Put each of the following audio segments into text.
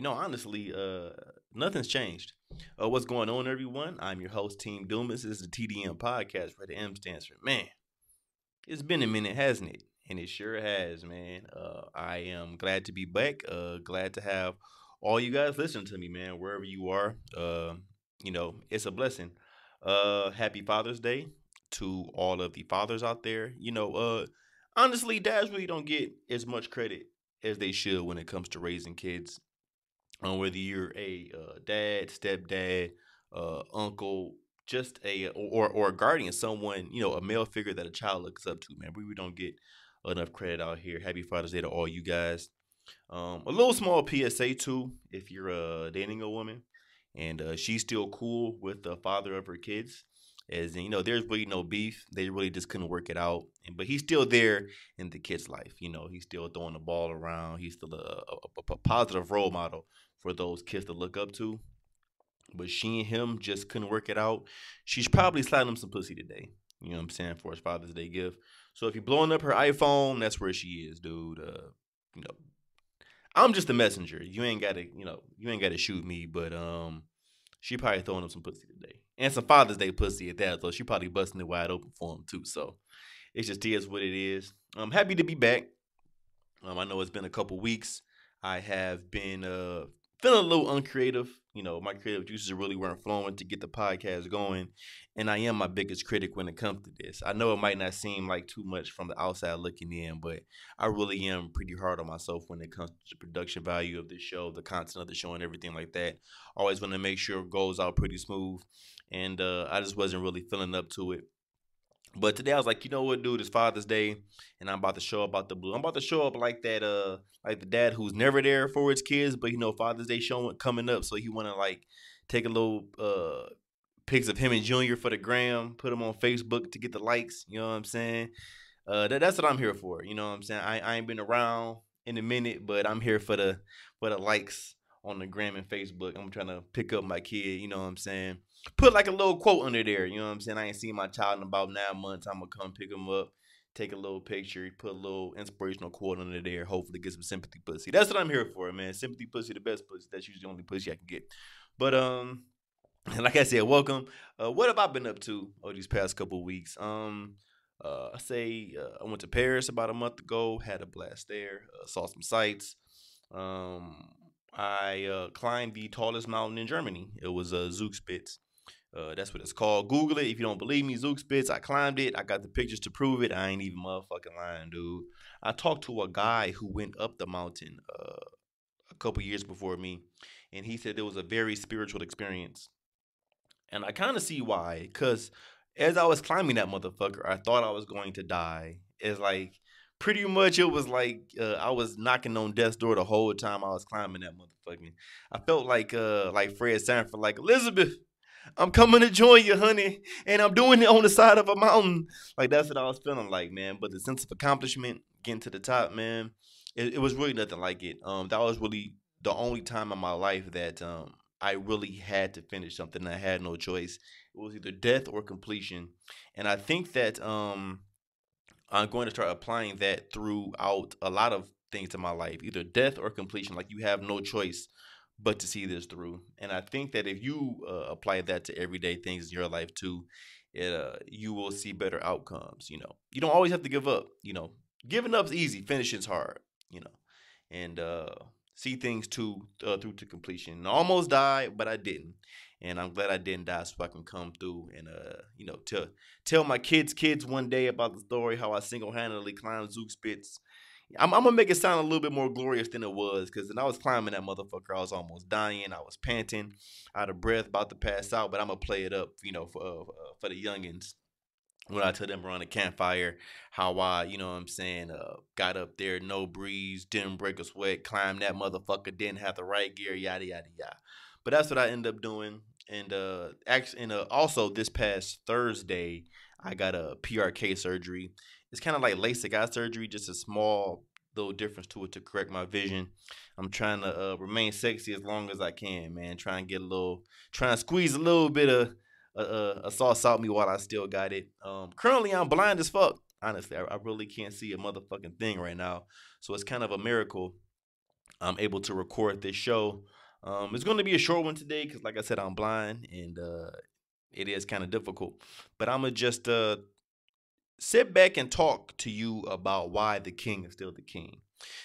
Honestly, nothing's changed. What's going on, everyone? I'm your host, Team Doomis. This is the TDM Podcast, where the M stands for man. It's been a minute, hasn't it? And it sure has, man. I am glad to be back. Glad to have all you guys listen to me, man, wherever you are. It's a blessing. Happy Father's Day to all of the fathers out there. Honestly, dads really don't get as much credit as they should when it comes to raising kids, whether you're a dad, stepdad, uncle, just or a guardian, someone, a male figure that a child looks up to. Man, we really don't get enough credit out here. Happy Father's Day to all you guys. A little small PSA too, if you're dating a woman and she's still cool with the father of her kids. As in, there's really no beef. They really just couldn't work it out. But he's still there in the kid's life. He's still throwing the ball around. He's still a positive role model for those kids to look up to. But she and him just couldn't work it out. She's probably sliding him some pussy today. You know what I'm saying? For his Father's Day gift. So if you're blowing up her iPhone, that's where she is, dude. You know, I'm just a messenger. You ain't gotta shoot me, but she probably throwing up some pussy today. And some Father's Day pussy at that, so she probably busting it wide open for him too. So it just is what it is. I'm happy to be back. I know it's been a couple weeks. I have been feeling a little uncreative. My creative juices really weren't flowing to get the podcast going. And I am my biggest critic when it comes to this. I know it might not seem like too much from the outside looking in, but I really am pretty hard on myself when it comes to the production value of the show, the content of the show, and everything like that. Always want to make sure it goes out pretty smooth. And I just wasn't really feeling up to it. But today I was like, you know what, dude, it's Father's Day, and I'm about to show up out the blue. I'm about to show up like that, like the dad who's never there for his kids, but Father's Day showing coming up, so he wanna like take a little pics of him and Junior for the gram, put them on Facebook to get the likes. You know what I'm saying? That's what I'm here for. You know what I'm saying? I ain't been around in a minute, but I'm here for the likes on the gram and Facebook. I'm trying to pick up my kid. You know what I'm saying? Put like a little quote under there. You know what I'm saying? I ain't seen my child in about 9 months. I'm gonna come pick him up, take a little picture, put a little inspirational quote under there. Hopefully, get some sympathy pussy. That's what I'm here for, man. Sympathy pussy, the best pussy. That's usually the only pussy I can get. But like I said, welcome. What have I been up to over these past couple of weeks? I went to Paris about a month ago. Had a blast there. Saw some sights. Um, I climbed the tallest mountain in Germany. It was Zugspitze. That's what it's called. Google it if you don't believe me. Zugspitze. I climbed it. I got the pictures to prove it. I ain't even motherfucking lying, dude. I talked to a guy who went up the mountain a couple years before me, and he said it was a very spiritual experience. And I kind of see why, because as I was climbing that motherfucker, I thought I was going to die. It's like pretty much it was like I was knocking on death's door the whole time I was climbing that motherfucking. I felt like Fred Sanford, like Elizabeth, I'm coming to join you, honey, and I'm doing it on the side of a mountain. Like that's what I was feeling like, man. But the sense of accomplishment, getting to the top, man, it was really nothing like it. That was really the only time in my life that I really had to finish something. I had no choice. It was either death or completion, and I think that I'm going to start applying that throughout a lot of things in my life, either death or completion. Like you have no choice but to see this through. And I think that if you apply that to everyday things in your life too, you will see better outcomes. You don't always have to give up. Giving up's easy, finishing's hard. You know, and see things through to completion. And I almost died, but I didn't. And I'm glad I didn't die, so I can come through and tell my kids one day about the story how I single handedly climbed Zugspitze. I'm gonna make it sound a little bit more glorious than it was, because when I was climbing that motherfucker, I was almost dying. I was panting, out of breath, about to pass out. But I'm gonna play it up, for the youngins when I tell them around the campfire how I, what I'm saying, got up there, no breeze, didn't break a sweat, climbed that motherfucker, didn't have the right gear, yada yada yada. But that's what I end up doing. And also this past Thursday, I got a PRK surgery. It's kind of like LASIK eye surgery, just a small little difference to it to correct my vision. I'm trying to remain sexy as long as I can, man. Trying to squeeze a little bit of a sauce out me while I still got it. Currently, I'm blind as fuck. Honestly, I really can't see a motherfucking thing right now. So it's kind of a miracle. I'm able to record this show. It's going to be a short one today because, like I said, I'm blind and it is kind of difficult. But I'm going to just sit back and talk to you about why the king is still the king.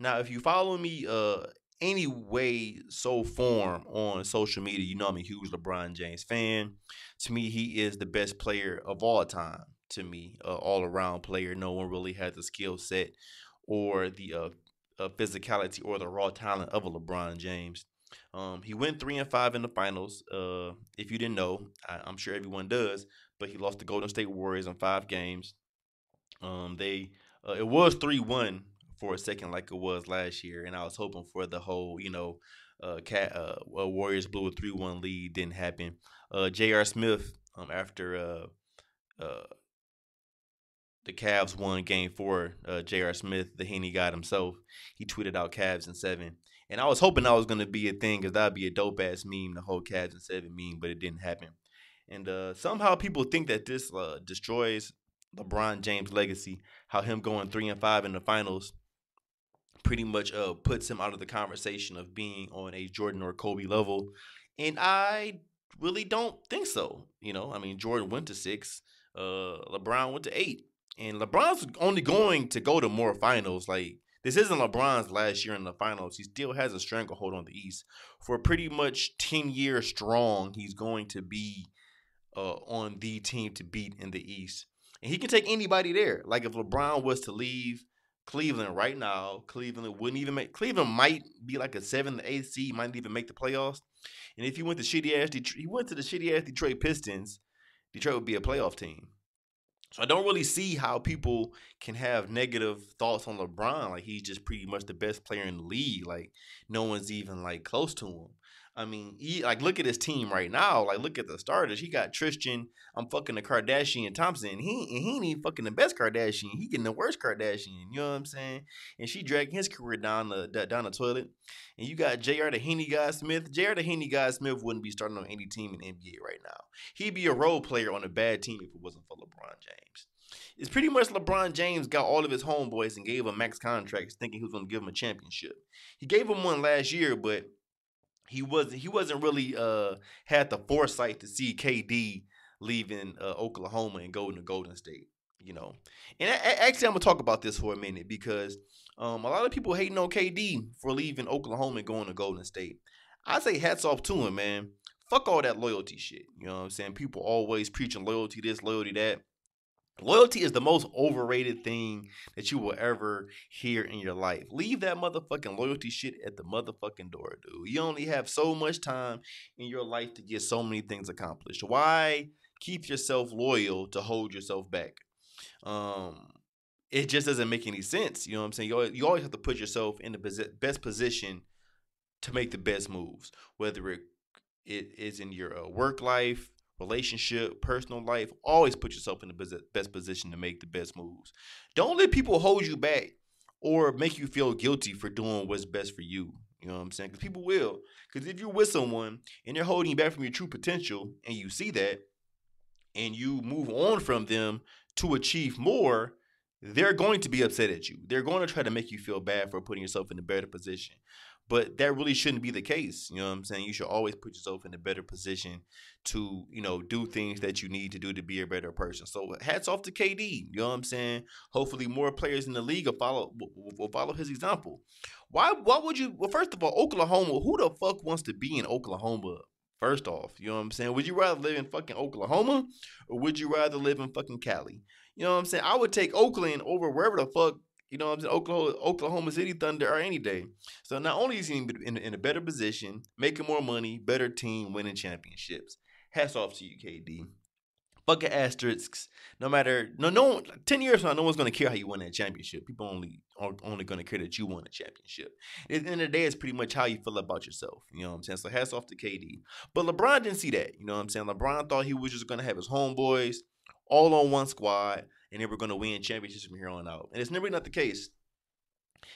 Now, if you follow me any way, so form on social media, you know I'm a huge LeBron James fan. To me, he is the best player of all time. To me, all around player. No one really has the skill set or the physicality or the raw talent of a LeBron James. He went 3-5 in the finals. If you didn't know, I'm sure everyone does, but he lost the Golden State Warriors in 5 games. They It was 3-1 for a second, like it was last year, and I was hoping for the whole, Warriors blew a 3-1 lead. Didn't happen. J.R. Smith, after uh, the Cavs won Game 4, J.R. Smith, the Henny God himself, he tweeted out Cavs in 7. And I was hoping that was going to be a thing because that would be a dope ass meme, the whole Cavs in 7 meme, but it didn't happen. And somehow people think that this destroys LeBron James' legacy, how him going 3-5 in the finals pretty much puts him out of the conversation of being on a Jordan or Kobe level. And I really don't think so. I mean, Jordan went to 6, LeBron went to 8. And LeBron's only going to go to more finals. Like, this isn't LeBron's last year in the finals. He still has a stranglehold on the East. For pretty much 10 years strong, he's going to be on the team to beat in the East. And he can take anybody there. Like, if LeBron was to leave Cleveland right now, Cleveland might be like a 7th, 8th seed, might even make the playoffs. And if he went to the shitty ass Detroit Pistons, Detroit would be a playoff team. So I don't really see how people can have negative thoughts on LeBron. Like, he's just pretty much the best player in the league. Like, no one's even like close to him. I mean, look at his team right now. Like, look at the starters. He got Tristan. I'm fucking the Kardashian Thompson. He ain't even fucking the best Kardashian. He getting the worst Kardashian. You know what I'm saying? And she dragging his career down the toilet. And you got J.R. the Henny Guy Smith. J.R. the Henny Guy Smith wouldn't be starting on any team in the NBA right now. He'd be a role player on a bad team if it wasn't for LeBron James. It's pretty much LeBron James got all of his homeboys and gave them max contracts thinking he was going to give them a championship. He gave them one last year, but he wasn't really had the foresight to see KD leaving Oklahoma and going to Golden State. And actually, I'm gonna talk about this for a minute because a lot of people hating on KD for leaving Oklahoma and going to Golden State. I say hats off to him, man. Fuck all that loyalty shit. You know what I'm saying? People always preaching loyalty this, loyalty that. Loyalty is the most overrated thing that you will ever hear in your life. Leave that motherfucking loyalty shit at the motherfucking door, dude. You only have so much time in your life to get so many things accomplished. Why keep yourself loyal to hold yourself back? It just doesn't make any sense. You know what I'm saying? You always have to put yourself in the best position to make the best moves, whether it is in your work life, relationship, personal life. Always put yourself in the best position to make the best moves. Don't let people hold you back or make you feel guilty for doing what's best for you. You know what I'm saying? Because people will. Because if you're with someone and they're holding you back from your true potential and you see that and you move on from them to achieve more, they're going to be upset at you. They're going to try to make you feel bad for putting yourself in a better position. But that really shouldn't be the case. You know what I'm saying? You should always put yourself in a better position to, do things that you need to do to be a better person. So hats off to KD. You know what I'm saying? Hopefully more players in the league will follow his example. Why would you? Well, first of all, Oklahoma, who the fuck wants to be in Oklahoma? First off, you know what I'm saying? Would you rather live in fucking Oklahoma or would you rather live in fucking Cali? You know what I'm saying? I would take Oakland over wherever the fuck, you know what I'm saying, Oklahoma City Thunder or any day. So not only is he in a better position, making more money, better team, winning championships. Hats off to you, KD. Fucking asterisks. No matter, no 10 years from now, no one's gonna care how you won that championship. People are only gonna care that you won a championship. At the end of the day, it's pretty much how you feel about yourself. You know what I'm saying? So hats off to KD. But LeBron didn't see that. You know what I'm saying? LeBron thought he was just gonna have his homeboys all on one squad, and they were gonna win championships from here on out. And it's never not the case.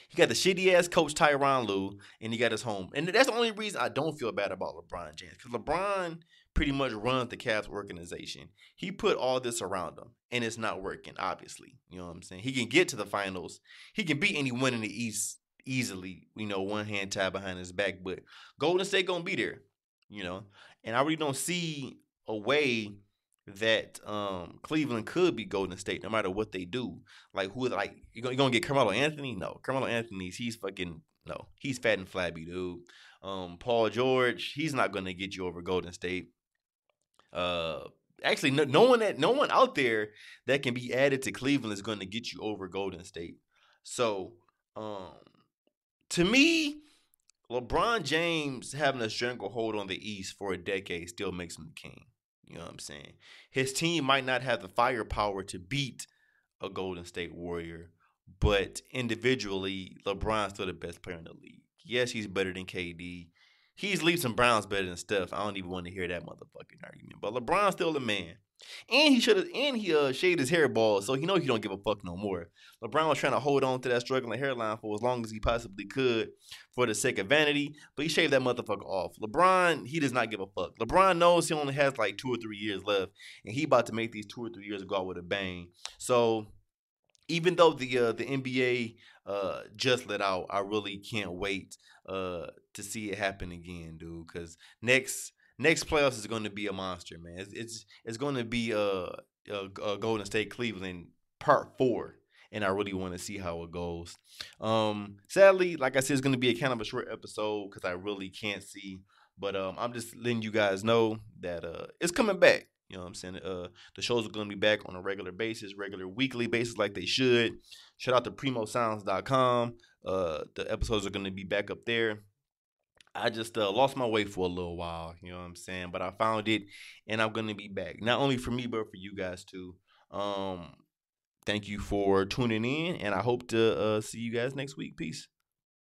He got the shitty ass coach Tyronn Lue, and he got his home. And that's the only reason I don't feel bad about LeBron James, because LeBron pretty much runs the Cavs organization. He put all this around him, and it's not working, obviously. You know what I'm saying? He can get to the finals. He can beat anyone in the East easily, one hand tied behind his back. But Golden State gonna be there, and I really don't see a way that Cleveland could be Golden State no matter what they do. Like you gonna get Carmelo Anthony? No, Carmelo Anthony's he's fucking no, he's fat and flabby, dude. Paul George, he's not gonna get you over Golden State. Uh, Actually, no one out there that can be added to Cleveland is going to get you over Golden State. So, um, to me, LeBron James having a stranglehold on the East for a decade still makes him the king. You know what I'm saying? His team might not have the firepower to beat a Golden State Warrior, but individually, LeBron's still the best player in the league. Yes, he's better than KD. He's leaps and Brown's better than Steph. I don't even want to hear that motherfucking argument. But LeBron's still the man. And he shaved his hair bald, so he know he don't give a fuck no more. LeBron was trying to hold on to that struggling hairline for as long as he possibly could for the sake of vanity, but he shaved that motherfucker off. LeBron, he does not give a fuck. LeBron knows he only has like 2 or 3 years left, and he about to make these 2 or 3 years go out with a bang. So even though the NBA just let out, I really can't wait to see it happen again, dude. Because next playoffs is going to be a monster, man. It's going to be Golden State Cleveland Part 4, and I really want to see how it goes. Sadly, like I said, it's going to be a kind of a short episode because I really can't see. But I'm just letting you guys know that it's coming back. You know what I'm saying? The shows are going to be back on a regular basis, regular weekly basis like they should. Shout out to primosounds.com. The episodes are going to be back up there. I just lost my way for a little while, you know what I'm saying? But I found it, and I'm going to be back. Not only for me, but for you guys too. Thank you for tuning in, and I hope to see you guys next week. Peace.